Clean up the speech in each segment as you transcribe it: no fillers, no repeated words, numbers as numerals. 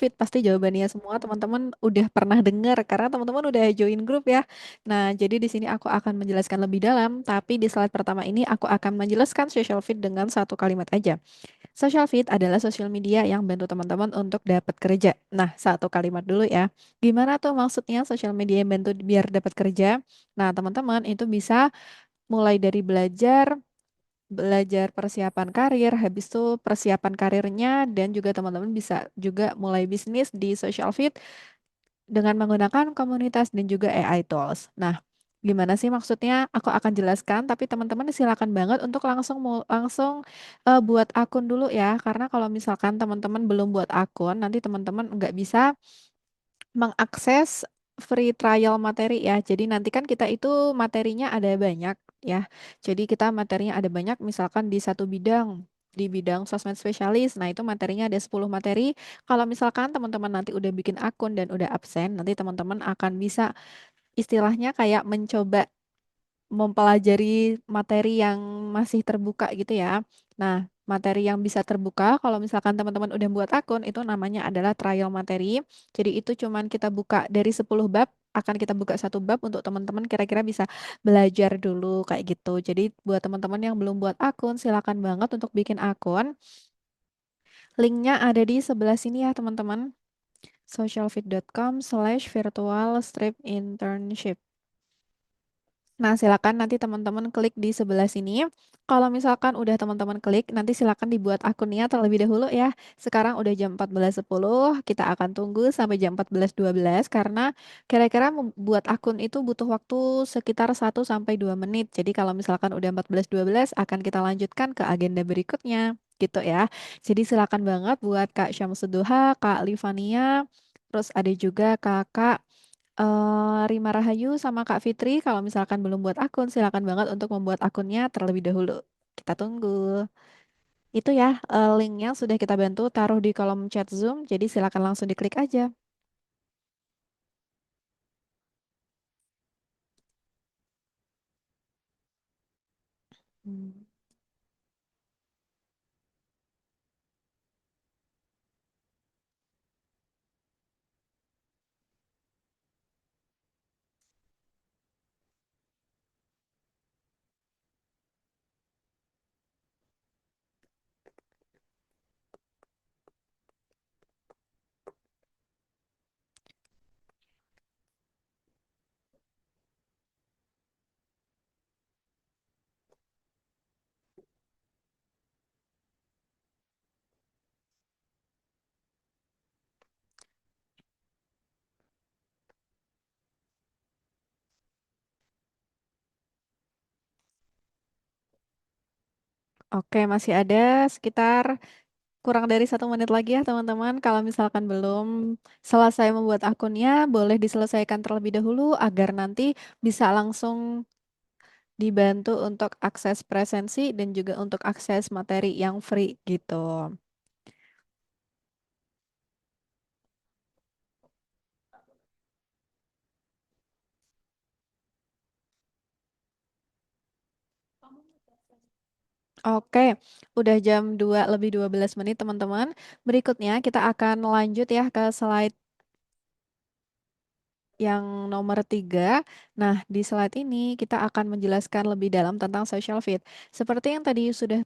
Fit? Pasti jawabannya semua teman-teman udah pernah dengar karena teman-teman udah join grup ya. Nah, jadi di sini aku akan menjelaskan lebih dalam, tapi di slide pertama ini aku akan menjelaskan social fit dengan satu kalimat aja. Social fit adalah sosial media yang bantu teman-teman untuk dapat kerja. Nah, satu kalimat dulu ya. Gimana tuh maksudnya sosial media yang bantu biar dapat kerja? Nah, teman-teman itu bisa mulai dari belajar, belajar persiapan karir, habis itu persiapan karirnya, dan juga teman-teman bisa juga mulai bisnis di social fit dengan menggunakan komunitas dan juga AI tools. Nah, gimana sih maksudnya? Aku akan jelaskan, tapi teman-teman silakan banget untuk langsung buat akun dulu ya, karena kalau misalkan teman-teman belum buat akun, nanti teman-teman nggak bisa mengakses free trial materi ya. Jadi nanti kan kita itu materinya ada banyak ya. Jadi kita materinya ada banyak misalkan di satu bidang, di bidang sosmed spesialis. Nah, itu materinya ada 10 materi. Kalau misalkan teman-teman nanti udah bikin akun dan udah absen, nanti teman-teman akan bisa istilahnya kayak mencoba mempelajari materi yang masih terbuka gitu ya. Nah, materi yang bisa terbuka kalau misalkan teman-teman udah buat akun itu namanya adalah trial materi. Jadi itu cuman kita buka dari 10 bab, akan kita buka satu bab untuk teman-teman kira-kira bisa belajar dulu kayak gitu. Jadi buat teman-teman yang belum buat akun, silakan banget untuk bikin akun. Linknya ada di sebelah sini ya teman-teman. socialfit.com/virtual-internship. Nah, silakan nanti teman-teman klik di sebelah sini. Kalau misalkan udah teman-teman klik, nanti silakan dibuat akunnya terlebih dahulu ya. Sekarang udah jam 14.10, kita akan tunggu sampai jam 14.12 karena kira-kira membuat akun itu butuh waktu sekitar 1 sampai 2 menit. Jadi kalau misalkan udah 14.12 akan kita lanjutkan ke agenda berikutnya gitu ya. Jadi silakan banget buat Kak Syamsuduha, Kak Livania, terus ada juga Kakak Rima Rahayu sama Kak Fitri, kalau misalkan belum buat akun, silakan banget untuk membuat akunnya terlebih dahulu. Kita tunggu. Itu ya, linknya sudah kita bantu taruh di kolom chat Zoom, jadi silakan langsung diklik aja. Hmm. Oke, masih ada sekitar kurang dari 1 menit lagi ya teman-teman. Kalau misalkan belum selesai membuat akunnya, boleh diselesaikan terlebih dahulu agar nanti bisa langsung dibantu untuk akses presensi dan juga untuk akses materi yang free gitu. Oke, udah jam 2 lebih 12 menit teman-teman. Berikutnya kita akan lanjut ya ke slide yang nomor 3. Nah, di slide ini kita akan menjelaskan lebih dalam tentang social fit. Seperti yang tadi sudah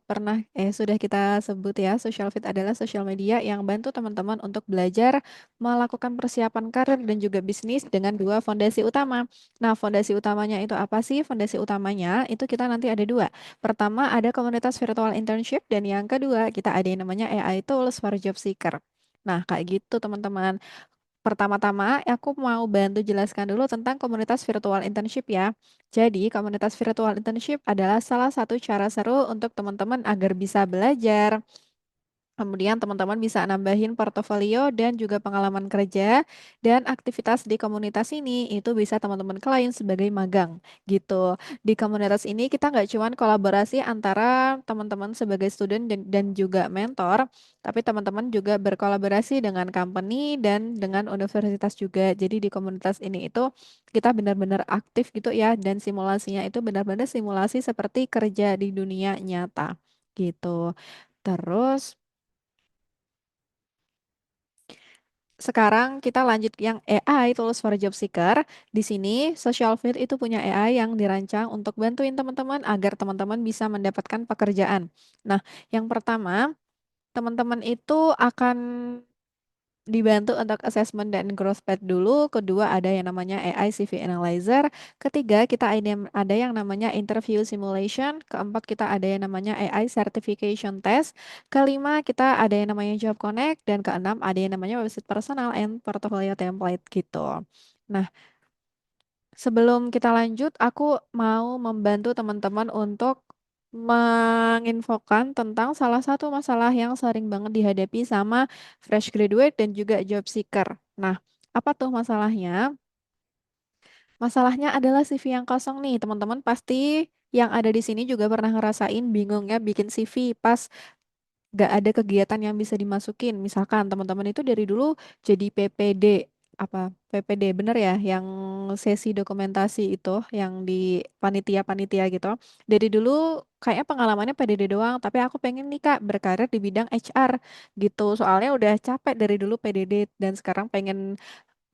kita sebut ya, social fit adalah sosial media yang bantu teman-teman untuk belajar, melakukan persiapan karir dan juga bisnis dengan dua fondasi utama. Nah, fondasi utamanya itu apa sih? Fondasi utamanya itu kita nanti ada dua. Pertama ada komunitas virtual internship dan yang kedua kita ada yang namanya AI tools for job seeker. Nah, kayak gitu teman-teman. Pertama-tama, aku mau bantu jelaskan dulu tentang komunitas virtual internship ya. Jadi, komunitas virtual internship adalah salah satu cara seru untuk teman-teman agar bisa belajar, kemudian teman-teman bisa nambahin portofolio dan juga pengalaman kerja dan aktivitas di komunitas ini itu bisa teman-teman klaim sebagai magang gitu. Di komunitas ini kita nggak cuman kolaborasi antara teman-teman sebagai student dan juga mentor, tapi teman-teman juga berkolaborasi dengan company dan dengan universitas juga. Jadi di komunitas ini itu kita benar-benar aktif gitu ya dan simulasinya itu benar-benar simulasi seperti kerja di dunia nyata gitu. Terus sekarang kita lanjut yang AI Tools for Job Seeker. Di sini Social Fit itu punya AI yang dirancang untuk bantuin teman-teman agar teman-teman bisa mendapatkan pekerjaan. Nah, yang pertama, teman-teman itu akan dibantu untuk assessment dan growth path dulu. Kedua ada yang namanya AI CV Analyzer. Ketiga kita ada yang namanya interview simulation. Keempat kita ada yang namanya AI certification test. Kelima kita ada yang namanya Job Connect. Dan keenam ada yang namanya website personal and portfolio template gitu. Nah, sebelum kita lanjut, aku mau membantu teman-teman untuk menginfokan tentang salah satu masalah yang sering banget dihadapi sama fresh graduate dan juga job seeker. Nah, apa tuh masalahnya? Masalahnya adalah CV yang kosong nih, teman-teman pasti yang ada di sini juga pernah ngerasain bingungnya bikin CV pas gak ada kegiatan yang bisa dimasukin. Misalkan teman-teman itu dari dulu jadi PPD, apa PPD bener ya, yang sesi dokumentasi itu, yang di panitia-panitia gitu. Dari dulu kayaknya pengalamannya PDD doang, tapi aku pengen nih Kak berkarir di bidang HR gitu. Soalnya udah capek dari dulu PDD dan sekarang pengen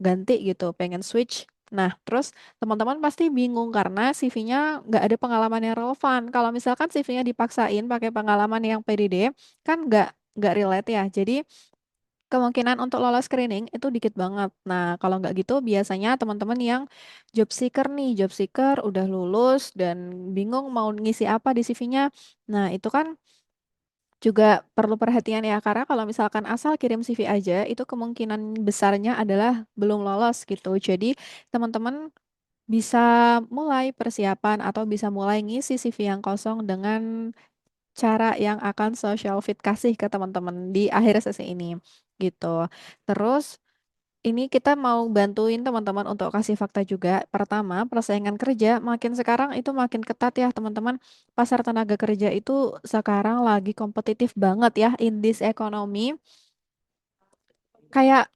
ganti gitu, pengen switch. Nah, terus teman-teman pasti bingung karena CV-nya nggak ada pengalaman yang relevan. Kalau misalkan CV-nya dipaksain pakai pengalaman yang PDD, kan nggak relate ya. Jadi kemungkinan untuk lolos screening itu dikit banget. Nah, kalau nggak gitu, biasanya teman-teman yang job seeker nih, job seeker udah lulus dan bingung mau ngisi apa di CV-nya. Nah, itu kan juga perlu perhatian ya, karena kalau misalkan asal kirim CV aja, itu kemungkinan besarnya adalah belum lolos gitu. Jadi, teman-teman bisa mulai persiapan atau bisa mulai ngisi CV yang kosong dengan cara yang akan social fit kasih ke teman-teman di akhir sesi ini gitu. Terus ini kita mau bantuin teman-teman untuk kasih fakta juga. Pertama, persaingan kerja makin sekarang itu makin ketat ya, teman-teman. Pasar tenaga kerja itu sekarang lagi kompetitif banget ya in this economy. Kayak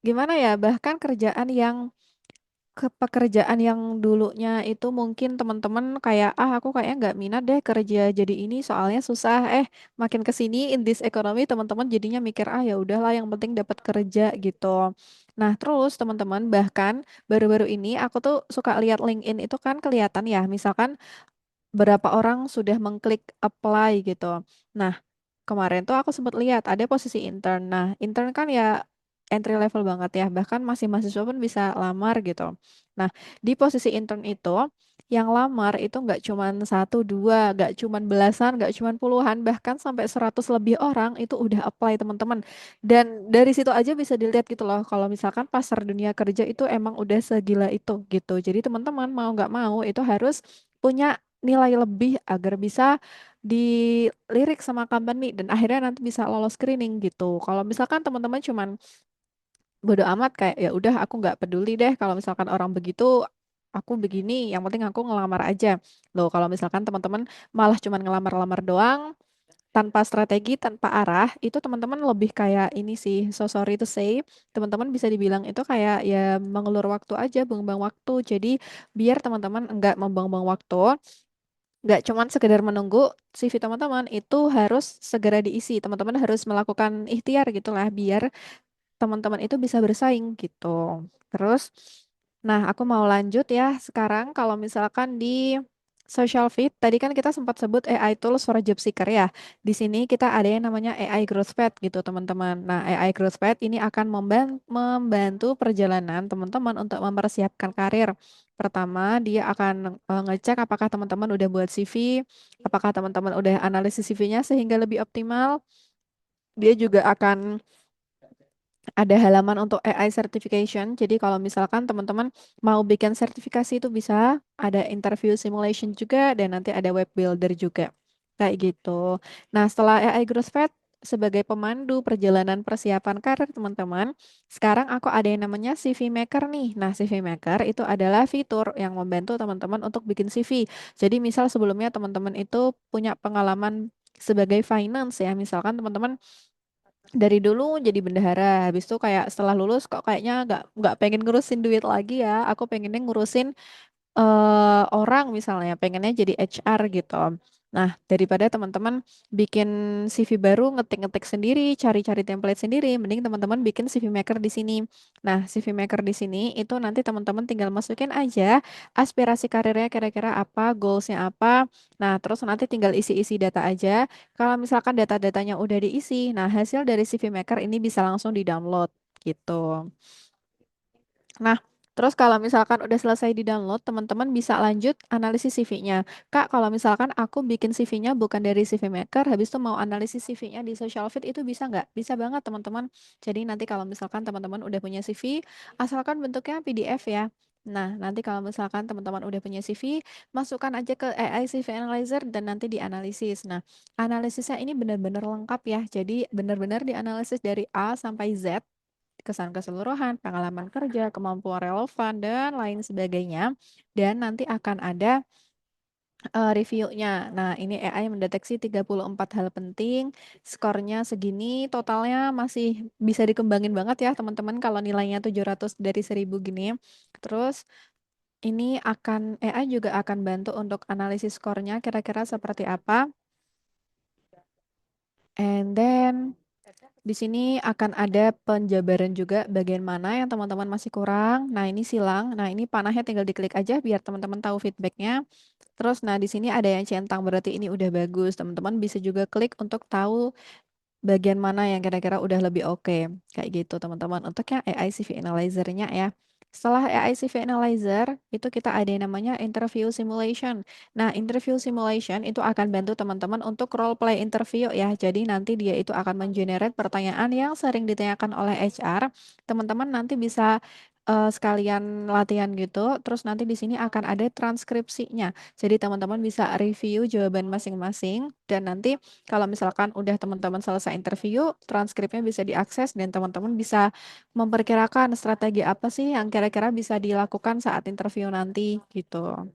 gimana ya? Bahkan kerjaan yang ke pekerjaan yang dulunya itu mungkin teman-teman kayak aku kayaknya nggak minat deh kerja jadi ini soalnya susah makin ke sini in this economy teman-teman jadinya mikir ya udahlah yang penting dapat kerja gitu. Nah terus teman-teman bahkan baru-baru ini aku tuh suka lihat LinkedIn itu kan kelihatan ya misalkan berapa orang sudah mengklik apply gitu. Nah, kemarin tuh aku sempat lihat ada posisi intern. Nah, intern kan ya entry level banget ya, bahkan masih mahasiswa pun bisa lamar gitu. Nah, di posisi intern itu yang lamar itu nggak cuman satu dua, nggak cuman belasan, nggak cuman puluhan, bahkan sampai 100 lebih orang itu udah apply teman-teman. Dan dari situ aja bisa dilihat gitu loh, kalau misalkan pasar dunia kerja itu emang udah segila itu gitu. Jadi teman-teman mau nggak mau itu harus punya nilai lebih agar bisa dilirik sama company dan akhirnya nanti bisa lolos screening gitu. Kalau misalkan teman-teman cuman bodo amat kayak ya udah aku nggak peduli deh kalau misalkan orang begitu aku begini yang penting aku ngelamar aja. Loh kalau misalkan teman-teman malah cuman ngelamar-lamar doang tanpa strategi, tanpa arah, itu teman-teman lebih kayak ini sih, so sorry to say, teman-teman bisa dibilang itu kayak ya mengelur waktu aja, buang-buang waktu. Jadi biar teman-teman enggak membuang-buang waktu, nggak cuman sekedar menunggu CV teman-teman itu harus segera diisi. Teman-teman harus melakukan ikhtiar gitulah biar teman-teman itu bisa bersaing gitu. Terus, nah aku mau lanjut ya sekarang kalau misalkan di social fit, tadi kan kita sempat sebut AI tools for job seeker ya. Di sini kita ada yang namanya AI growth path gitu teman-teman. Nah AI growth path ini akan membantu perjalanan teman-teman untuk mempersiapkan karir. Pertama, dia akan ngecek apakah teman-teman udah buat CV, apakah teman-teman udah analisis CV-nya sehingga lebih optimal. Dia juga akan ada halaman untuk AI certification. Jadi kalau misalkan teman-teman mau bikin sertifikasi itu bisa ada interview simulation juga dan nanti ada web builder juga. Kayak gitu. Nah, setelah AI Growth Path sebagai pemandu perjalanan persiapan karir teman-teman, sekarang aku ada yang namanya CV Maker nih. Nah, CV Maker itu adalah fitur yang membantu teman-teman untuk bikin CV. Jadi misal sebelumnya teman-teman itu punya pengalaman sebagai finance ya, misalkan teman-teman dari dulu jadi bendahara habis itu kayak setelah lulus kok kayaknya nggak pengen ngurusin duit lagi ya aku pengennya ngurusin orang misalnya pengennya jadi HR gitu Nah, daripada teman-teman bikin CV baru, ngetik-ngetik sendiri, cari-cari template sendiri, mending teman-teman bikin CV Maker di sini. Nah, CV Maker di sini itu nanti teman-teman tinggal masukin aja aspirasi karirnya kira-kira apa, goalsnya apa. Nah, terus nanti tinggal isi-isi data aja. Kalau misalkan data-datanya udah diisi, nah hasil dari CV Maker ini bisa langsung di-download gitu. Nah, terus kalau misalkan udah selesai di-download, teman-teman bisa lanjut analisis CV-nya. Kak, kalau misalkan aku bikin CV-nya bukan dari CV Maker, habis itu mau analisis CV-nya di Social Fit itu bisa nggak? Bisa banget, teman-teman. Jadi nanti kalau misalkan teman-teman udah punya CV, asalkan bentuknya PDF ya. Nah, nanti kalau misalkan teman-teman udah punya CV, masukkan aja ke AI CV Analyzer dan nanti dianalisis. Nah, analisisnya ini benar-benar lengkap ya. Jadi benar-benar dianalisis dari A sampai Z, kesan keseluruhan, pengalaman kerja, kemampuan relevan, dan lain sebagainya. Dan nanti akan ada reviewnya. Nah, ini AI mendeteksi 34 hal penting, skornya segini, totalnya masih bisa dikembangin banget ya teman-teman kalau nilainya 700 dari 1000 gini. Terus ini AI juga akan bantu untuk analisis skornya kira-kira seperti apa. And then di sini akan ada penjabaran juga bagian mana yang teman-teman masih kurang. Nah, ini silang. Nah, ini panahnya tinggal diklik aja biar teman-teman tahu feedbacknya. Terus, nah di sini ada yang centang, berarti ini udah bagus. Teman-teman bisa juga klik untuk tahu bagian mana yang kira-kira udah lebih oke. Kayak gitu, teman-teman. Untuk yang AI CV Analyzer-nya ya. Setelah AI CV Analyzer, itu kita ada yang namanya interview simulation. Nah, interview simulation itu akan bantu teman-teman untuk role play interview ya. Jadi nanti dia itu akan mengenerate pertanyaan yang sering ditanyakan oleh HR. Teman-teman nanti bisa sekalian latihan gitu. Terus nanti di sini akan ada transkripsinya. Jadi teman-teman bisa review jawaban masing-masing dan nanti kalau misalkan udah teman-teman selesai interview, transkripnya bisa diakses dan teman-teman bisa memperkirakan strategi apa sih yang kira-kira bisa dilakukan saat interview nanti gitu.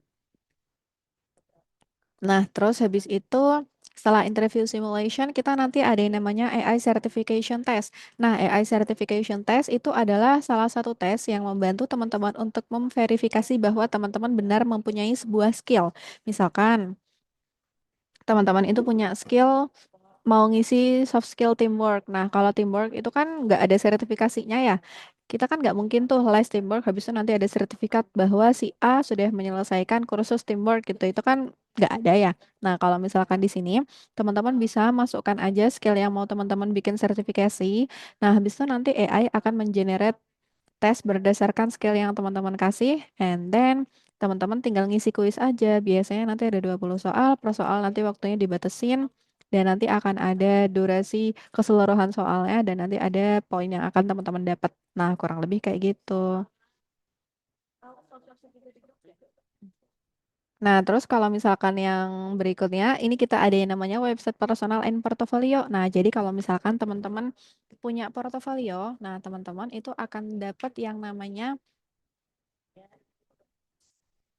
Nah, terus habis itu setelah interview simulation, kita nanti ada yang namanya AI Certification Test. Nah, AI Certification Test itu adalah salah satu tes yang membantu teman-teman untuk memverifikasi bahwa teman-teman benar mempunyai sebuah skill. Misalkan, teman-teman itu punya skill mau ngisi soft skill teamwork. Nah, kalau teamwork itu kan nggak ada sertifikasinya ya. Kita kan nggak mungkin tuh les teamwork, habis itu nanti ada sertifikat bahwa si A sudah menyelesaikan kursus teamwork gitu. Itu kan nggak ada ya. Nah, kalau misalkan di sini, teman-teman bisa masukkan aja skill yang mau teman-teman bikin sertifikasi. Nah, habis itu nanti AI akan mengenerate tes berdasarkan skill yang teman-teman kasih, and then teman-teman tinggal ngisi kuis aja. Biasanya nanti ada 20 soal, per soal nanti waktunya dibatasin, dan nanti akan ada durasi keseluruhan soalnya, dan nanti ada poin yang akan teman-teman dapat. Nah, kurang lebih kayak gitu. Nah, terus kalau misalkan yang berikutnya, ini kita ada yang namanya website personal and portfolio. Nah, jadi kalau misalkan teman-teman punya portofolio, nah teman-teman itu akan dapat yang namanya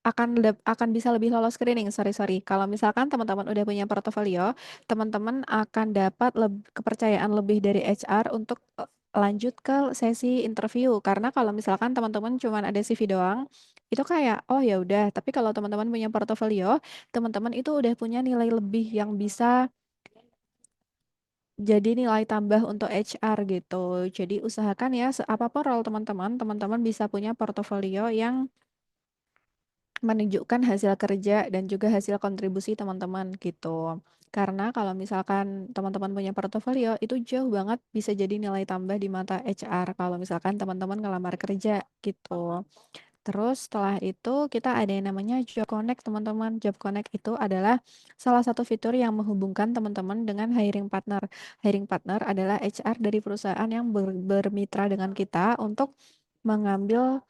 akan bisa lebih lolos screening. Sorry, sorry. Kalau misalkan teman-teman udah punya portofolio, teman-teman akan dapat kepercayaan lebih dari HR untuk lanjut ke sesi interview. Karena kalau misalkan teman-teman cuma ada CV doang, itu kayak oh ya udah. Tapi kalau teman-teman punya portofolio, teman-teman itu udah punya nilai lebih yang bisa jadi nilai tambah untuk HR gitu. Jadi usahakan ya, apapun role teman-teman, teman-teman bisa punya portofolio yang menunjukkan hasil kerja dan juga hasil kontribusi teman-teman gitu. Karena kalau misalkan teman-teman punya portofolio, itu jauh banget bisa jadi nilai tambah di mata HR kalau misalkan teman-teman ngelamar kerja gitu. Terus setelah itu kita ada yang namanya Job Connect teman-teman. Job Connect itu adalah salah satu fitur yang menghubungkan teman-teman dengan hiring partner. Hiring partner adalah HR dari perusahaan yang bermitra dengan kita untuk mengambil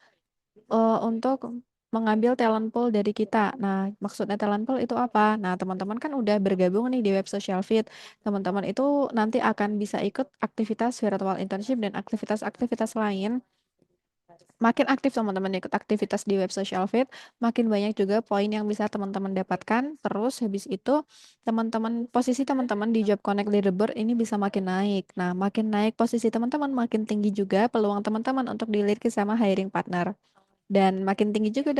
talent pool dari kita. Nah, maksudnya talent pool itu apa? Nah, teman-teman kan udah bergabung nih di Web Social Fit. Teman-teman itu nanti akan bisa ikut aktivitas virtual internship dan aktivitas-aktivitas lain. Makin aktif teman-teman ikut aktivitas di Web Social Fit, makin banyak juga poin yang bisa teman-teman dapatkan. Terus habis itu posisi teman-teman di Job Connect Leaderboard ini bisa makin naik. Nah, makin naik posisi teman-teman, makin tinggi juga peluang teman-teman untuk dilirik sama hiring partner. Dan makin tinggi juga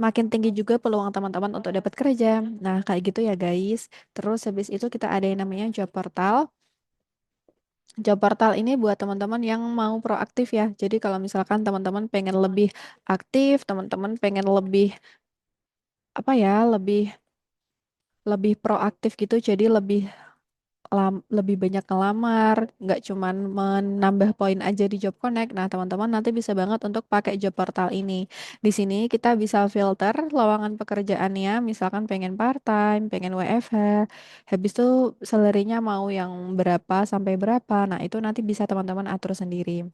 makin tinggi juga peluang teman-teman untuk dapat kerja. Nah, kayak gitu ya guys. Terus habis itu kita ada yang namanya job portal. Job portal ini buat teman-teman yang mau proaktif ya. Jadi kalau misalkan teman-teman pengen lebih aktif, teman-teman pengen lebih apa ya, lebih lebih proaktif gitu. Jadi lebih banyak ngelamar, nggak cuman menambah poin aja di Job Connect. Nah, teman-teman nanti bisa banget untuk pakai job portal ini. Di sini kita bisa filter lowongan pekerjaannya, misalkan pengen part-time, pengen WFH, habis itu salary-nya mau yang berapa sampai berapa. Nah, itu nanti bisa teman-teman atur sendiri.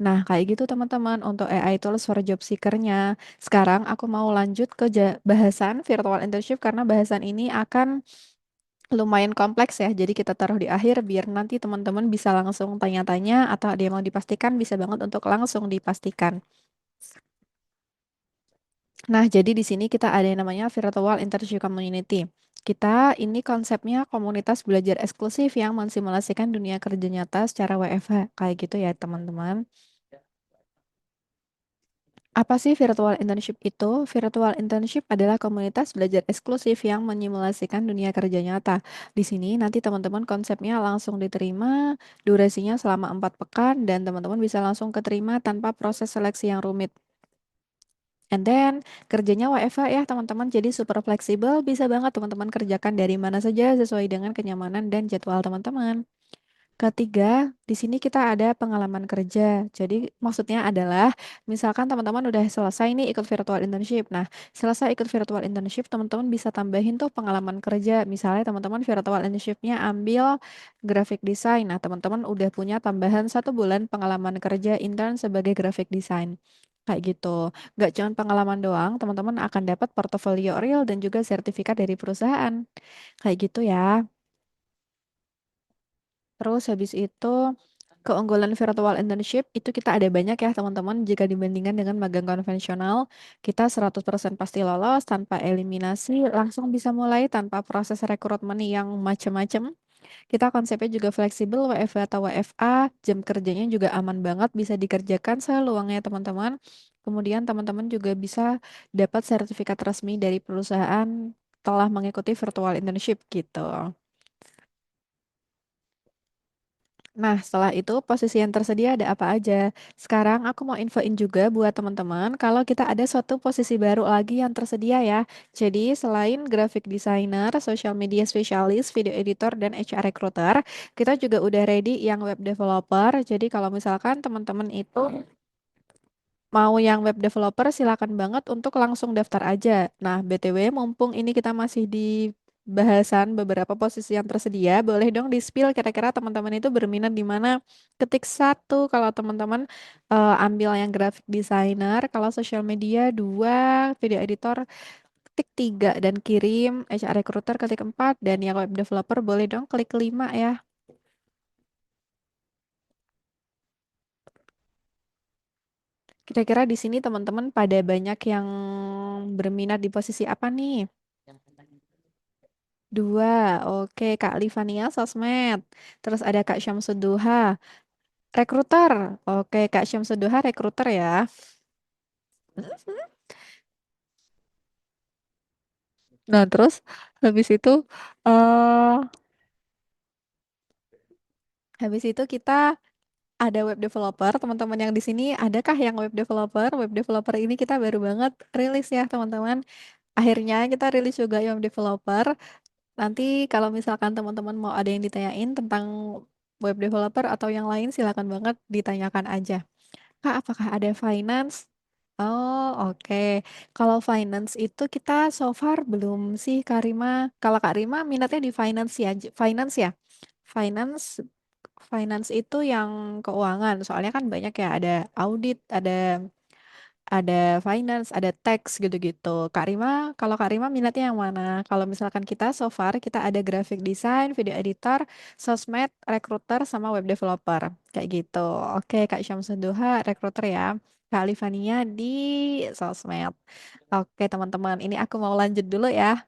Nah, kayak gitu teman-teman untuk AI tools for job seeker-nya. Sekarang aku mau lanjut ke bahasan virtual internship karena bahasan ini akan lumayan kompleks ya. Jadi kita taruh di akhir biar nanti teman-teman bisa langsung tanya-tanya atau ada yang mau dipastikan bisa banget untuk langsung dipastikan. Nah, jadi di sini kita ada yang namanya Virtual Internship Community. Kita ini konsepnya komunitas belajar eksklusif yang mensimulasikan dunia kerja nyata secara WFH. Kayak gitu ya, teman-teman. Apa sih virtual internship itu? Virtual internship adalah komunitas belajar eksklusif yang menyimulasikan dunia kerja nyata. Di sini nanti teman-teman konsepnya langsung diterima, durasinya selama 4 pekan, dan teman-teman bisa langsung keterima tanpa proses seleksi yang rumit. And then kerjanya WFH ya teman-teman, jadi super fleksibel, bisa banget teman-teman kerjakan dari mana saja sesuai dengan kenyamanan dan jadwal teman-teman. Ketiga, di sini kita ada pengalaman kerja. Jadi maksudnya adalah misalkan teman-teman udah selesai nih ikut virtual internship. Nah, selesai ikut virtual internship, teman-teman bisa tambahin tuh pengalaman kerja. Misalnya teman-teman virtual internshipnya ambil graphic design. Nah, teman-teman udah punya tambahan 1 bulan pengalaman kerja intern sebagai graphic design. Kayak gitu. Nggak cuma pengalaman doang, teman-teman akan dapat portofolio real dan juga sertifikat dari perusahaan. Kayak gitu ya. Terus habis itu keunggulan virtual internship itu kita ada banyak ya teman-teman jika dibandingkan dengan magang konvensional. Kita 100% pasti lolos tanpa eliminasi, langsung bisa mulai tanpa proses rekrutmen yang macam-macam. Kita konsepnya juga fleksibel, WFH atau WFA, jam kerjanya juga aman banget, bisa dikerjakan seluangnya teman-teman. Kemudian teman-teman juga bisa dapat sertifikat resmi dari perusahaan telah mengikuti virtual internship gitu. Nah, setelah itu posisi yang tersedia ada apa aja? Sekarang aku mau infoin juga buat teman-teman kalau kita ada suatu posisi baru lagi yang tersedia ya. Jadi, selain graphic designer, social media specialist, video editor, dan HR recruiter, kita juga udah ready yang web developer. Jadi, kalau misalkan teman-teman itu mau yang web developer silakan banget untuk langsung daftar aja. Nah, BTW mumpung ini kita masih di bahasan beberapa posisi yang tersedia, boleh dong di-spill kira-kira teman-teman itu berminat di mana? Ketik satu kalau teman-teman ambil yang graphic designer, kalau social media dua, video editor ketik tiga dan kirim, HR recruiter ketik empat, dan yang web developer boleh dong klik lima ya. Kira-kira di sini teman-teman pada banyak yang berminat di posisi apa nih? Dua, oke Kak Livania sosmed. Terus ada Kak Syamsuduha, rekruter. Oke Kak Syamsuduha rekruter ya. Nah terus habis itu eh habis itu kita ada web developer. Teman-teman yang di sini adakah yang web developer? Web developer ini kita baru banget rilis ya teman-teman. Akhirnya kita rilis juga yang developer. Nanti kalau misalkan teman-teman mau ada yang ditanyain tentang web developer atau yang lain silakan banget ditanyakan aja. Kak, apakah ada finance? Oh, oke. Kalau finance itu kita so far belum sih, Kak Rima. Kalau Kak Rima minatnya di finance ya, finance ya. Finance, finance itu yang keuangan. Soalnya kan banyak ya, ada audit, ada finance, ada tax gitu-gitu. Kak Rima, kalau Kak Rima minatnya yang mana? Kalau misalkan kita so far kita ada graphic design, video editor, sosmed, recruiter, sama web developer. Kayak gitu. Oke, Kak Syamsuduha, recruiter ya. Kak Alifania di sosmed. Oke, teman-teman. Ini aku mau lanjut dulu ya.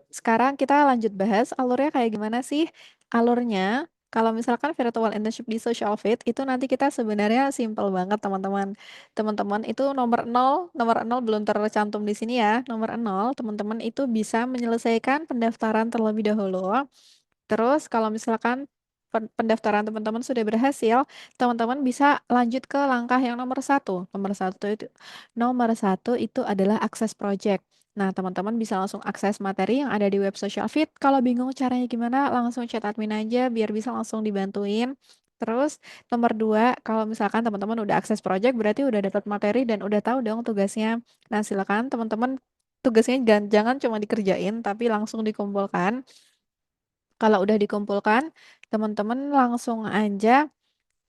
Sekarang kita lanjut bahas alurnya kayak gimana sih? Alurnya. Kalau misalkan virtual internship di Social Fit itu nanti kita sebenarnya simple banget teman-teman. Teman-teman itu nomor nol belum tercantum di sini ya. Nomor nol, teman-teman itu bisa menyelesaikan pendaftaran terlebih dahulu. Terus kalau misalkan pendaftaran teman-teman sudah berhasil, teman-teman bisa lanjut ke langkah yang nomor satu. Nomor satu itu adalah akses project. Nah, teman-teman bisa langsung akses materi yang ada di web Social Fit. Kalau bingung caranya gimana, langsung chat admin aja biar bisa langsung dibantuin. Terus nomor dua, kalau misalkan teman-teman udah akses project, berarti udah dapat materi dan udah tahu dong tugasnya. Nah, silakan teman-teman tugasnya jangan cuma dikerjain, tapi langsung dikumpulkan. Kalau udah dikumpulkan, teman-teman langsung aja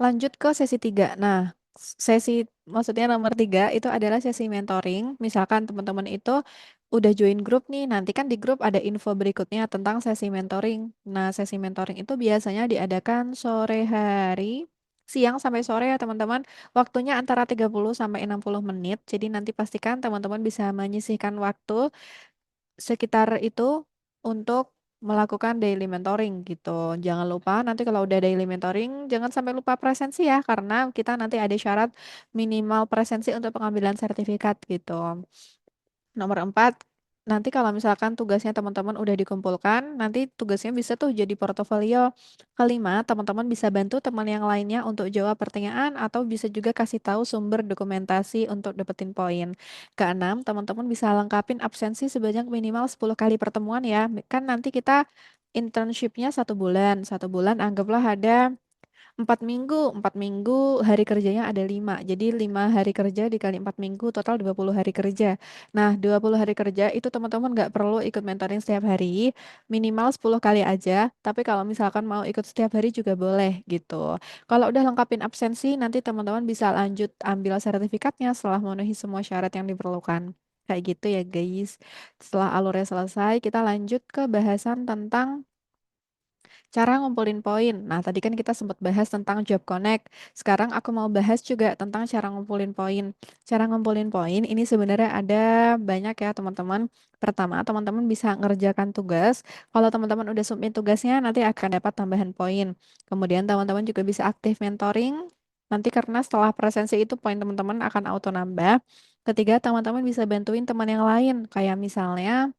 lanjut ke sesi 3. Nah, sesi maksudnya nomor 3 itu adalah sesi mentoring. Misalkan teman-teman itu udah join grup nih, nanti kan di grup ada info berikutnya tentang sesi mentoring. Nah, sesi mentoring itu biasanya diadakan sore hari, siang sampai sore ya teman-teman. Waktunya antara 30 sampai 60 menit. Jadi nanti pastikan teman-teman bisa menyisihkan waktu sekitar itu untuk melakukan daily mentoring gitu. Jangan lupa nanti kalau udah daily mentoring, jangan sampai lupa presensi ya, karena kita nanti ada syarat minimal presensi untuk pengambilan sertifikat gitu. Nomor 4, nanti kalau misalkan tugasnya teman-teman udah dikumpulkan, nanti tugasnya bisa tuh jadi portofolio. Kelima, teman-teman bisa bantu teman yang lainnya untuk jawab pertanyaan atau bisa juga kasih tahu sumber dokumentasi untuk dapetin poin. Keenam, teman-teman bisa lengkapin absensi sebanyak minimal 10 kali pertemuan ya. Kan nanti kita internshipnya 1 bulan. 1 bulan anggaplah ada 4 minggu, hari kerjanya ada 5. Jadi 5 hari kerja dikali 4 minggu, total 20 hari kerja. Nah, 20 hari kerja itu teman-teman nggak perlu ikut mentoring setiap hari, minimal 10 kali aja. Tapi kalau misalkan mau ikut setiap hari juga boleh gitu. Kalau udah lengkapin absensi, nanti teman-teman bisa lanjut ambil sertifikatnya setelah memenuhi semua syarat yang diperlukan. Kayak gitu ya guys. Setelah alurnya selesai, kita lanjut ke bahasan tentang cara ngumpulin poin. Nah, tadi kan kita sempat bahas tentang Job Connect. Sekarang aku mau bahas juga tentang cara ngumpulin poin. Cara ngumpulin poin ini sebenarnya ada banyak ya, teman-teman. Pertama, teman-teman bisa ngerjakan tugas. Kalau teman-teman udah submit tugasnya, nanti akan dapat tambahan poin. Kemudian teman-teman juga bisa aktif mentoring. Nanti karena setelah presensi itu poin teman-teman akan auto nambah. Ketiga, teman-teman bisa bantuin teman yang lain. Kayak misalnya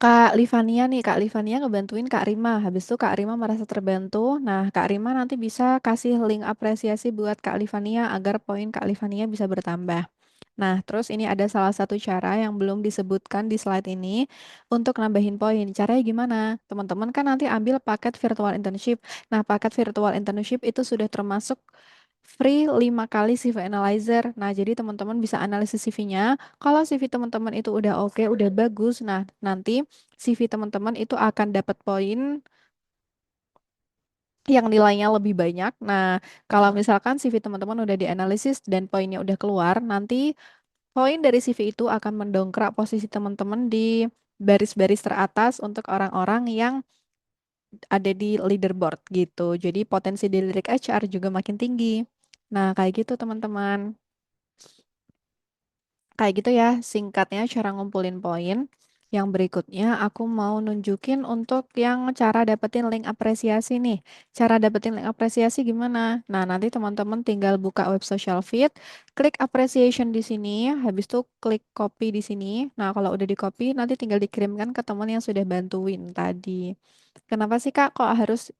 Kak Livania nih, Kak Livania ngebantuin Kak Rima. Habis itu Kak Rima merasa terbantu. Nah, Kak Rima nanti bisa kasih link apresiasi buat Kak Livania agar poin Kak Livania bisa bertambah. Nah, terus ini ada salah satu cara yang belum disebutkan di slide ini untuk nambahin poin. Caranya gimana? Teman-teman kan nanti ambil paket virtual internship. Nah, paket virtual internship itu sudah termasuk free 5 kali CV analyzer. Nah, jadi teman-teman bisa analisis CV-nya. Kalau CV teman-teman itu udah oke, udah bagus, nah nanti CV teman-teman itu akan dapat poin yang nilainya lebih banyak. Nah, kalau misalkan CV teman-teman udah dianalisis dan poinnya udah keluar, nanti poin dari CV itu akan mendongkrak posisi teman-teman di baris-baris teratas untuk orang-orang yang ada di leaderboard gitu. Jadi potensi dilirik HR juga makin tinggi. Nah, kayak gitu teman-teman. Kayak gitu ya, singkatnya cara ngumpulin poin. Yang berikutnya aku mau nunjukin untuk yang cara dapetin link apresiasi nih. Cara dapetin link apresiasi gimana? Nah, nanti teman-teman tinggal buka web social feed, klik appreciation di sini, habis itu klik copy di sini. Nah, kalau udah di copy, nanti tinggal dikirimkan ke teman yang sudah bantuin tadi. Kenapa sih Kak kok harus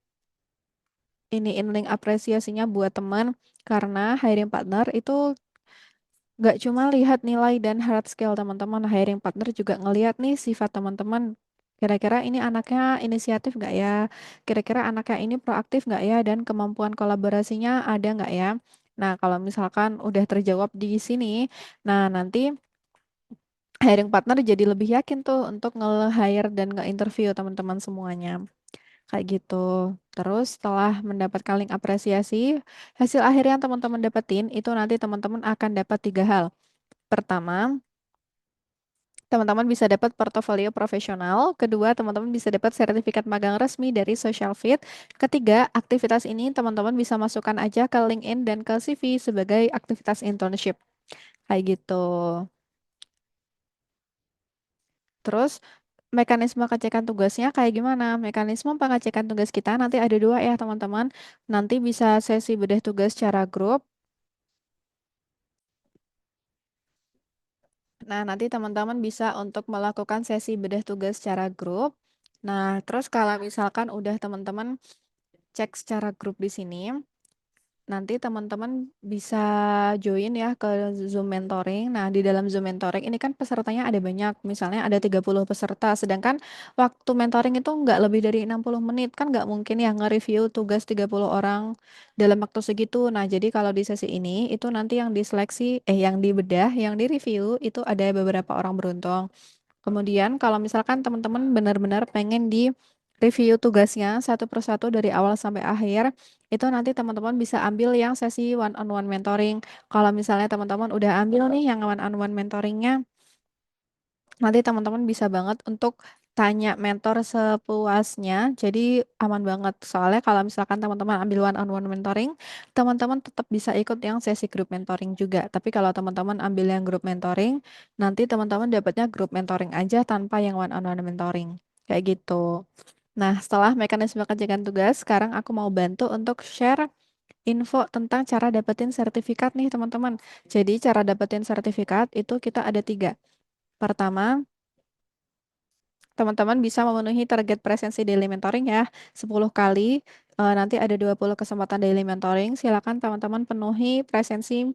iniin link apresiasinya buat teman? Karena hiring partner itu nggak cuma lihat nilai dan hard skill teman-teman, hiring partner juga ngelihat nih sifat teman-teman. Kira-kira ini anaknya inisiatif nggak ya? Kira-kira anaknya ini proaktif nggak ya? Dan kemampuan kolaborasinya ada nggak ya? Nah, kalau misalkan udah terjawab di sini, nah nanti hiring partner jadi lebih yakin tuh untuk nge-hire dan nge-interview teman-teman semuanya. Kayak gitu. Terus setelah mendapatkan link apresiasi, hasil akhir yang teman-teman dapetin itu nanti teman-teman akan dapat 3 hal. Pertama, teman-teman bisa dapat portofolio profesional. Kedua, teman-teman bisa dapat sertifikat magang resmi dari Social Fit. Ketiga, aktivitas ini teman-teman bisa masukkan aja ke LinkedIn dan ke CV sebagai aktivitas internship. Kayak gitu. Terus Mekanisme pengecekan tugasnya kayak gimana? Mekanisme pengecekan tugas kita nanti ada dua ya teman-teman. Nanti bisa sesi bedah tugas secara grup. Nah, nanti teman-teman bisa untuk melakukan sesi bedah tugas secara grup. Nah, terus kalau misalkan udah teman-teman cek secara grup di sini, nanti teman-teman bisa join ya ke Zoom mentoring. Nah, di dalam Zoom mentoring ini kan pesertanya ada banyak. Misalnya ada 30 peserta, sedangkan waktu mentoring itu nggak lebih dari 60 menit. Kan nggak mungkin ya nge-review tugas 30 orang dalam waktu segitu. Nah, jadi kalau di sesi ini itu nanti yang diseleksi, yang dibedah, yang direview itu ada beberapa orang beruntung. Kemudian kalau misalkan teman-teman benar-benar pengen di review tugasnya satu persatu dari awal sampai akhir, itu nanti teman-teman bisa ambil yang sesi one on one mentoring. Kalau misalnya teman-teman udah ambil nih yang one on one mentoringnya, nanti teman-teman bisa banget untuk tanya mentor sepuasnya. Jadi aman banget. Soalnya kalau misalkan teman-teman ambil one on one mentoring, teman-teman tetap bisa ikut yang sesi grup mentoring juga. Tapi kalau teman-teman ambil yang grup mentoring, nanti teman-teman dapatnya grup mentoring aja tanpa yang one on one mentoring. Kayak gitu. Nah, setelah mekanisme kerjakan tugas, sekarang aku mau bantu untuk share info tentang cara dapetin sertifikat nih teman-teman. Jadi cara dapetin sertifikat itu kita ada tiga. Pertama, teman-teman bisa memenuhi target presensi daily mentoring ya, 10 kali. Nanti ada 20 kesempatan daily mentoring. Silakan teman-teman penuhi presensi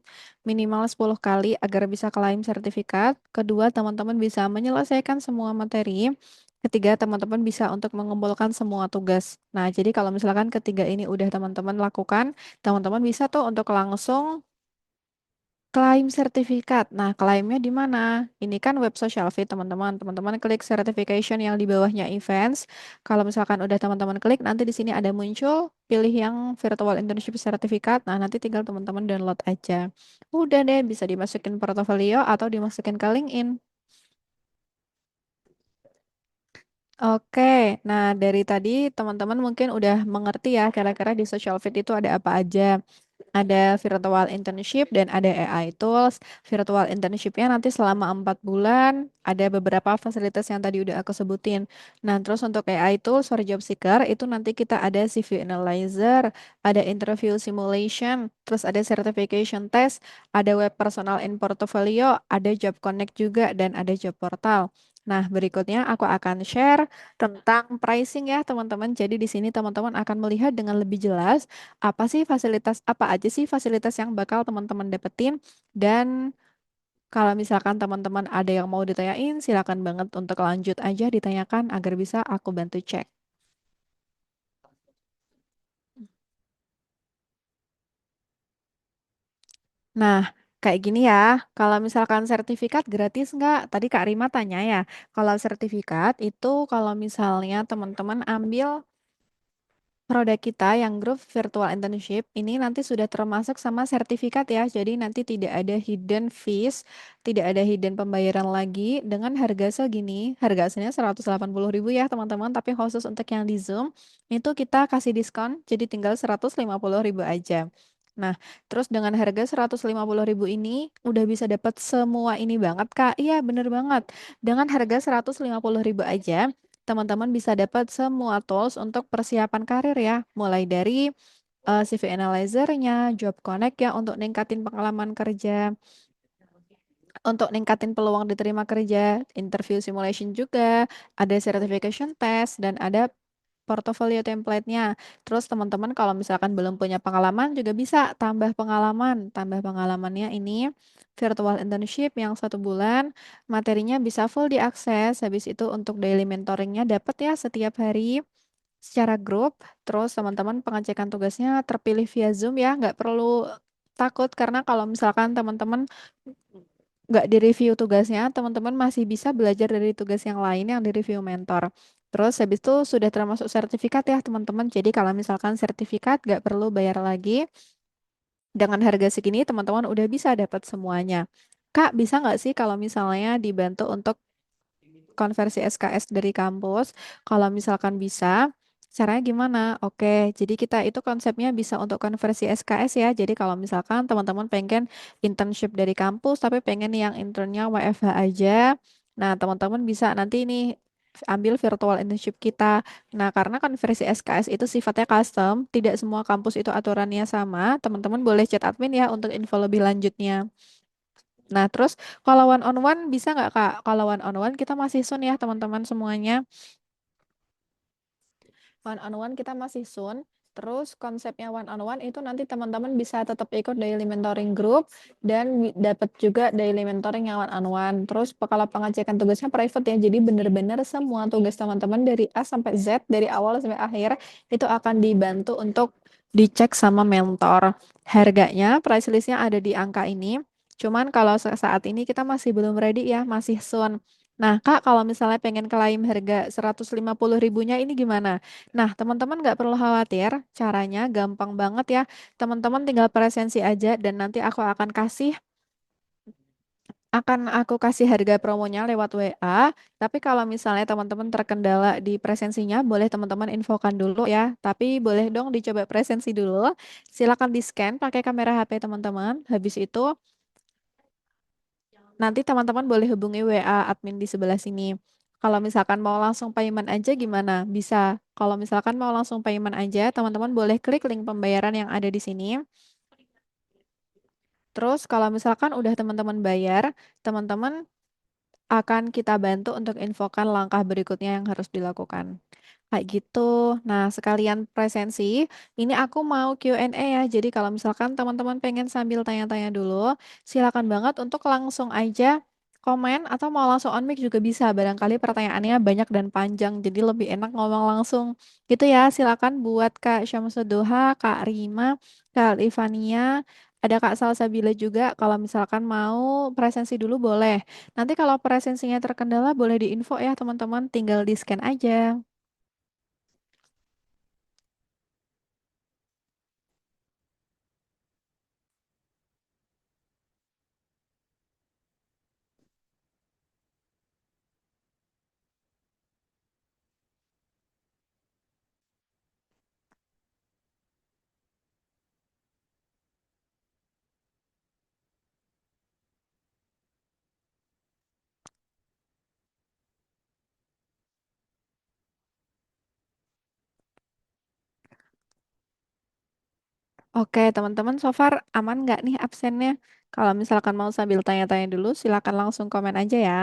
minimal 10 kali agar bisa klaim sertifikat. Kedua, teman-teman bisa menyelesaikan semua materi. Ketiga, teman-teman bisa untuk mengumpulkan semua tugas. Nah, jadi kalau misalkan ketiga ini udah teman-teman lakukan, teman-teman bisa tuh untuk langsung klaim sertifikat. Nah, klaimnya di mana? Ini kan web social fit, teman-teman. Teman-teman klik certification yang di bawahnya events. Kalau misalkan udah teman-teman klik, nanti di sini ada muncul, pilih yang virtual internship sertifikat. Nah, nanti tinggal teman-teman download aja. Udah deh, bisa dimasukin portofolio atau dimasukin ke LinkedIn. Oke, nah dari tadi teman-teman mungkin udah mengerti ya kira-kira di social fit itu ada apa aja. Ada virtual internship dan ada AI tools. Virtual internshipnya nanti selama 4 bulan, ada beberapa fasilitas yang tadi udah aku sebutin. Nah, terus untuk AI tools for job seeker, itu nanti kita ada CV analyzer, ada interview simulation, terus ada certification test, ada web personal in portfolio, ada job connect juga, dan ada job portal. Nah, berikutnya aku akan share tentang pricing ya, teman-teman. Jadi di sini teman-teman akan melihat dengan lebih jelas apa aja sih fasilitas yang bakal teman-teman dapetin, dan kalau misalkan teman-teman ada yang mau ditanyain, silakan banget untuk lanjut aja ditanyakan agar bisa aku bantu cek. Nah, kayak gini ya, kalau misalkan sertifikat gratis nggak? Tadi Kak Rima tanya ya, kalau sertifikat itu kalau misalnya teman-teman ambil produk kita yang grup virtual internship ini nanti sudah termasuk sama sertifikat ya. Jadi nanti tidak ada hidden fees, tidak ada hidden pembayaran lagi dengan harga segini. Harga aslinya 180.000 ya teman-teman, tapi khusus untuk yang di Zoom itu kita kasih diskon jadi tinggal 150.000 aja. Nah, terus dengan harga 150.000 ini udah bisa dapat semua ini banget Kak. Iya, bener banget. Dengan harga 150.000 aja, teman-teman bisa dapat semua tools untuk persiapan karir ya, mulai dari CV analyzer-nya, job connect ya untuk ningkatin pengalaman kerja, untuk ningkatin peluang diterima kerja, interview simulation juga, ada certification test, dan ada portofolio template-nya. Terus teman-teman kalau misalkan belum punya pengalaman juga bisa tambah pengalaman. Tambah pengalamannya ini virtual internship yang 1 bulan, materinya bisa full diakses. Habis itu untuk daily mentoringnya dapat ya setiap hari secara grup. Terus teman-teman pengecekan tugasnya terpilih via Zoom ya, nggak perlu takut karena kalau misalkan teman-teman nggak direview tugasnya, teman-teman masih bisa belajar dari tugas yang lain yang direview mentor. Terus habis itu sudah termasuk sertifikat ya teman-teman. Jadi kalau misalkan sertifikat nggak perlu bayar lagi. Dengan harga segini teman-teman udah bisa dapat semuanya. Kak, bisa nggak sih kalau misalnya dibantu untuk konversi SKS dari kampus? Kalau misalkan bisa, caranya gimana? Oke, jadi kita itu konsepnya bisa untuk konversi SKS ya. Jadi kalau misalkan teman-teman pengen internship dari kampus, tapi pengen yang internnya WFH aja, nah teman-teman bisa nanti ini. ambil virtual internship kita. Nah, karena kan versi SKS itu sifatnya custom, tidak semua kampus itu aturannya sama. Teman-teman boleh chat admin ya untuk info lebih lanjutnya. Nah, terus kalau one on one bisa nggak Kak? Kalau one on one kita masih sun ya teman-teman semuanya. One on one kita masih soon. Terus konsepnya one on one itu nanti teman-teman bisa tetap ikut daily mentoring group dan dapat juga daily mentoring yang one on one. Terus kalau pengecekan tugasnya private ya. Jadi benar-benar semua tugas teman-teman dari A sampai Z dari awal sampai akhir itu akan dibantu untuk dicek sama mentor. Harganya price listnya ada di angka ini. Cuman kalau saat ini kita masih belum ready ya, masih soon. Nah, Kak, kalau misalnya pengen klaim harga 150 ribunya ini gimana? Nah, teman-teman nggak perlu khawatir, caranya gampang banget ya. Teman-teman tinggal presensi aja dan nanti aku kasih harga promonya lewat WA. Tapi kalau misalnya teman-teman terkendala di presensinya, boleh teman-teman infokan dulu ya. Tapi boleh dong dicoba presensi dulu. Silakan di-scan pakai kamera HP teman-teman. Habis itu nanti teman-teman boleh hubungi WA admin di sebelah sini. Kalau misalkan mau langsung payment aja gimana? Bisa. Kalau misalkan mau langsung payment aja, teman-teman boleh klik link pembayaran yang ada di sini. Terus kalau misalkan udah teman-teman bayar, teman-teman akan kita bantu untuk infokan langkah berikutnya yang harus dilakukan. Kayak gitu. Nah, sekalian presensi, ini aku mau Q&A ya. Jadi kalau misalkan teman-teman pengen sambil tanya-tanya dulu, silakan banget untuk langsung aja komen atau mau langsung on mic juga bisa. Barangkali pertanyaannya banyak dan panjang, jadi lebih enak ngomong langsung. Gitu ya, silakan buat Kak Syamsuddauha, Kak Rima, Kak Livania, ada Kak Salsabila juga. Kalau misalkan mau presensi dulu boleh. Nanti kalau presensinya terkendala boleh diinfo ya teman-teman, tinggal di scan aja. Oke, teman-teman, so far aman nggak nih absennya? Kalau misalkan mau sambil tanya-tanya dulu, silakan langsung komen aja ya.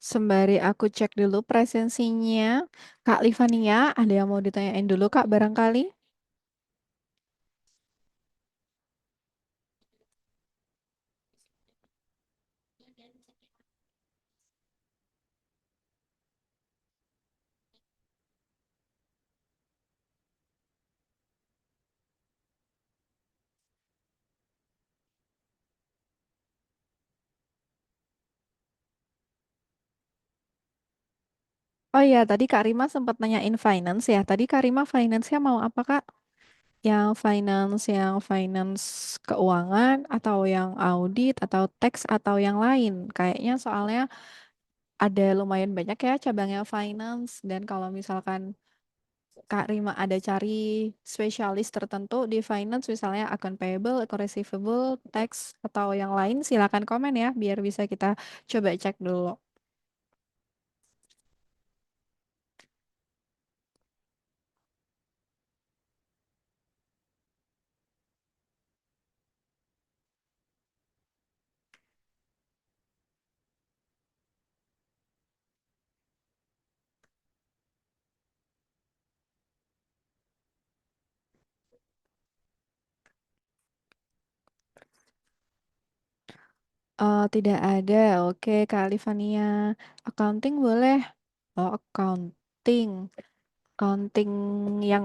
Sembari aku cek dulu presensinya, Kak Livania, ada yang mau ditanyain dulu, Kak, barangkali? Oh iya, tadi Kak Rima sempat nanyain finance ya. Tadi Kak Rima finance-nya mau apa, Kak? Yang finance keuangan atau yang audit atau tax atau yang lain? Kayaknya soalnya ada lumayan banyak ya cabangnya finance dan kalau misalkan Kak Rima ada cari spesialis tertentu di finance misalnya account payable, account receivable, tax atau yang lain silakan komen ya biar bisa kita coba cek dulu. Tidak ada. Oke, Kak Alifania. Accounting boleh. Oh, accounting. Accounting yang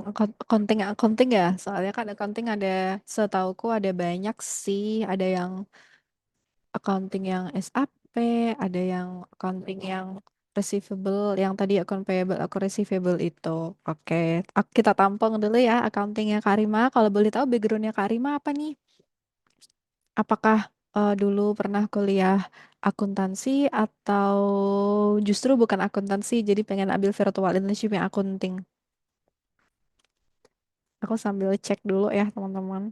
accounting ya. Soalnya kan accounting ada setauku ada banyak sih. Ada yang accounting yang SAP, ada yang accounting yang Receivable yang tadi akun payable, aku receivable itu. Oke, kita tampung dulu ya accountingnya Kak Rima. Kalau boleh tahu backgroundnya Kak Rima apa nih? Apakah dulu pernah kuliah akuntansi atau justru bukan akuntansi, jadi pengen ambil virtual internship yang akunting? Aku sambil cek dulu ya teman-teman.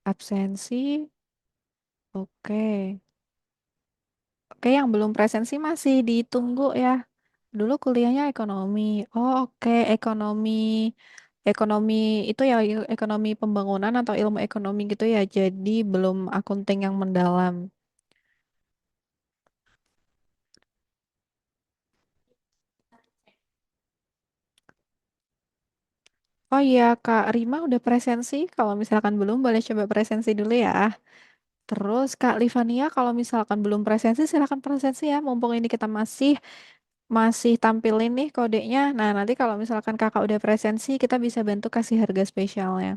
Absensi, oke. Oke, yang belum presensi masih ditunggu ya. Dulu kuliahnya ekonomi. Oh, oke, ekonomi. Ekonomi itu ya ekonomi pembangunan atau ilmu ekonomi gitu ya. Jadi belum akunting yang mendalam. Oh iya, Kak Rima udah presensi. Kalau misalkan belum, boleh coba presensi dulu ya. Terus Kak Livania, kalau misalkan belum presensi, silakan presensi ya. Mumpung ini kita masih tampilin nih kodenya. Nah, nanti kalau misalkan kakak udah presensi, kita bisa bantu kasih harga spesialnya.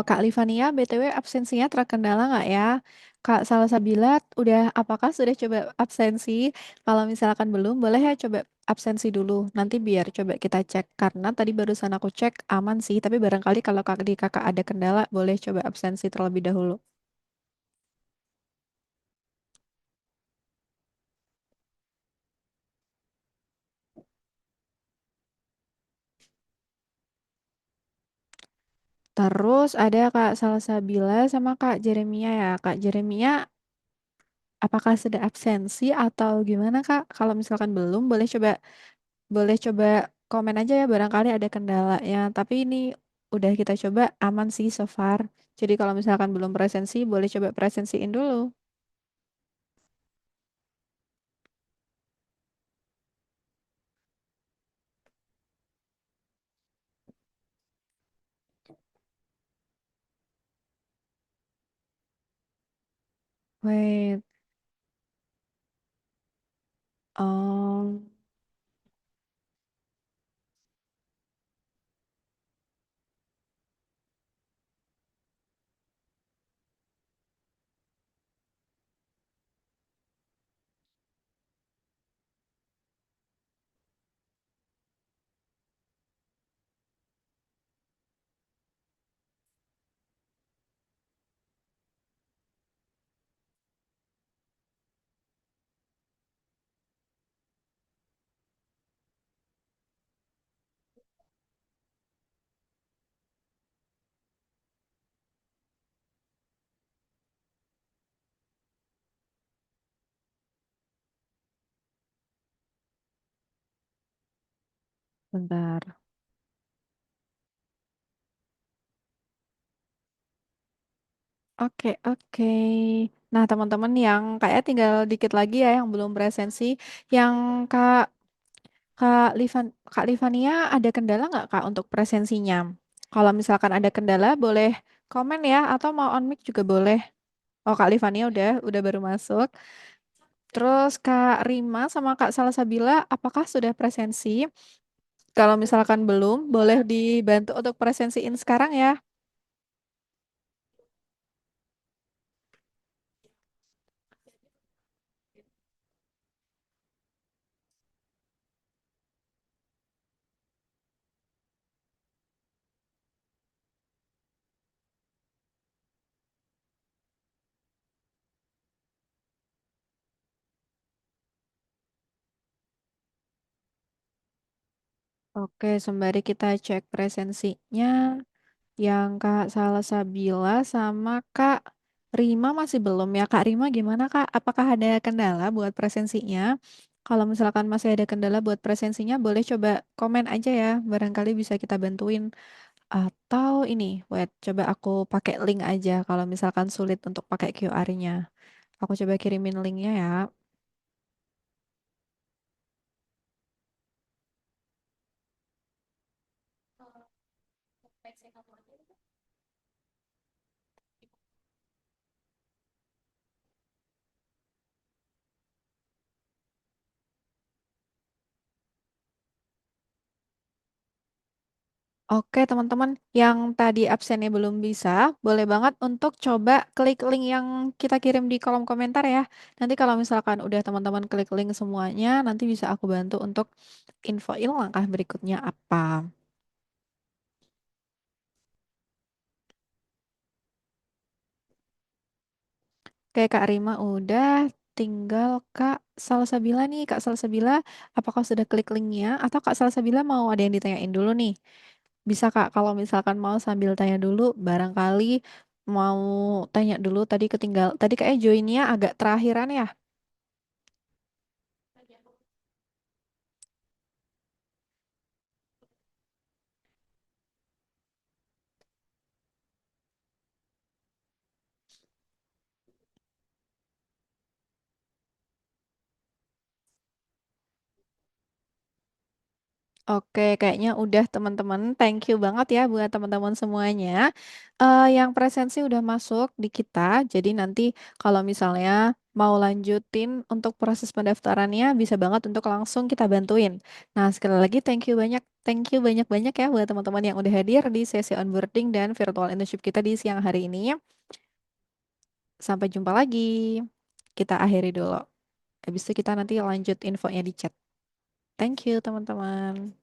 Kak Livania, BTW absensinya terkendala nggak ya? Kak Salsabila, apakah sudah coba absensi? Kalau misalkan belum, boleh ya coba absensi dulu. Nanti biar coba kita cek. Karena tadi barusan aku cek aman sih, tapi barangkali kalau di kakak ada kendala, boleh coba absensi terlebih dahulu. Terus ada Kak Salsabila sama Kak Jeremia ya. Kak Jeremia, apakah sudah absensi atau gimana Kak? Kalau misalkan belum, boleh coba komen aja ya barangkali ada kendalanya. Tapi ini udah kita coba aman sih so far. Jadi kalau misalkan belum presensi, boleh coba presensiin dulu. Wait, um, bentar. Oke, oke. Nah, teman-teman yang kayak tinggal dikit lagi ya yang belum presensi, yang Kak Kak Livania ada kendala nggak Kak untuk presensinya? Kalau misalkan ada kendala boleh komen ya atau mau on mic juga boleh. Oh Kak Livania udah baru masuk. Terus Kak Rima sama Kak Salasabila apakah sudah presensi? Kalau misalkan belum, boleh dibantu untuk presensiin sekarang ya. Oke, sembari kita cek presensinya. Yang Kak Salasabila sama Kak Rima masih belum ya. Kak Rima gimana Kak? Apakah ada kendala buat presensinya? Kalau misalkan masih ada kendala buat presensinya, boleh coba komen aja ya. Barangkali bisa kita bantuin. Atau ini, wait, coba aku pakai link aja kalau misalkan sulit untuk pakai QR-nya. Aku coba kirimin linknya ya. Oke, teman-teman yang tadi absennya belum bisa, boleh banget untuk coba klik link yang kita kirim di kolom komentar ya. Nanti kalau misalkan udah teman-teman klik link semuanya, nanti bisa aku bantu untuk infoin langkah berikutnya apa. Oke, Kak Rima udah, tinggal Kak Salsabila nih. Kak Salsabila, apakah sudah klik linknya? Atau Kak Salsabila mau ada yang ditanyain dulu nih? Bisa Kak, kalau misalkan mau sambil tanya dulu, barangkali mau tanya dulu tadi ketinggal. Tadi kayaknya joinnya agak terakhiran ya. Oke, kayaknya udah teman-teman. Thank you banget ya buat teman-teman semuanya. Yang presensi udah masuk di kita. Jadi nanti kalau misalnya mau lanjutin untuk proses pendaftarannya, bisa banget untuk langsung kita bantuin. Nah, sekali lagi thank you banyak-banyak ya buat teman-teman yang udah hadir di sesi onboarding dan virtual internship kita di siang hari ini. Sampai jumpa lagi. Kita akhiri dulu. Habis itu kita nanti lanjut infonya di chat. Thank you, teman-teman.